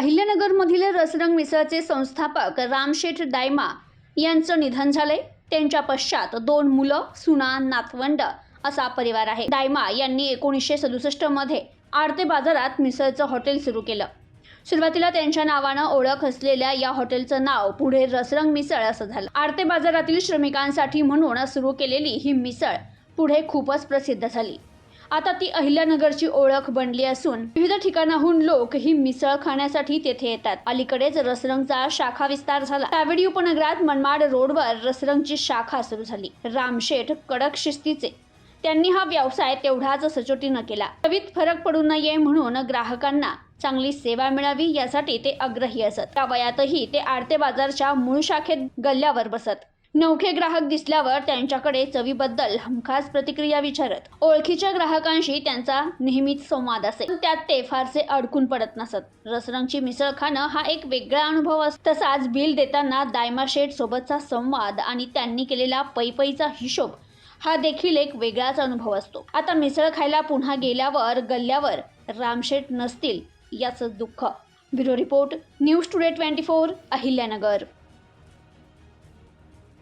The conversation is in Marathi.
अहिल्यानगरमधील रसरंग मिसळचे संस्थापक रामशेठ दायमा यांचं निधन झाले। त्यांच्या पश्चात 2 मुलं, सुना, नातवंड असा परिवार आहे। दायमा यांनी 1967 मध्ये आडते बाजारात मिसळचं हॉटेल सुरू केलं। सुरुवातीला त्यांच्या नावानं ओळख असलेल्या या हॉटेलचं नाव पुढे रसरंग मिसळ असं झालं। आडते बाजारातील श्रमिकांसाठी म्हणून सुरू केलेली ही मिसळ पुढे खूपच प्रसिद्ध झाली। आता ती अहिल्यानगरची ओळख बनली असून विविध ठिकाणाहून लोक ही मिसळ खाण्यासाठी तेथे येतात। अलीकडेच रसरंगचा शाखा विस्तार झाला। कावेडी उपनगरात मनमाड रोडवर रसरंगची शाखा सुरू झाली। रामशेठ कडक शिस्तीचे, त्यांनी हा व्यवसाय तेवढाच सचोटीनं केला। चवीत फरक पडू नये म्हणून ग्राहकांना चांगली सेवा मिळावी यासाठी ते आग्रही असत। त्या वयातही ते आडते बाजारच्या मूळ शाखेत गल्ल्यावर बसत। नवखे ग्राहक दिसल्यावर त्यांच्याकडे चवीबद्दल हमखास प्रतिक्रिया विचारत। ओळखीच्या ग्राहकांशी त्यांचा नेहमीच संवाद असे, पण त्यात ते फारसे अडकून पडत नसत। रसरंगची मिसळ खाणं हा एक वेगळा अनुभव असतो। तसाच बिल देताना दायमा शेठ सोबतचा संवाद आणि त्यांनी केलेला पैपैचा हिशोब हा देखील एक वेगळाच अनुभव असतो। आता मिसळ खायला पुन्हा गेल्यावर गल्ल्यावर रामशेठ नसतील याचं दुःख। Bureau report, news today 24, Ahilyanagar.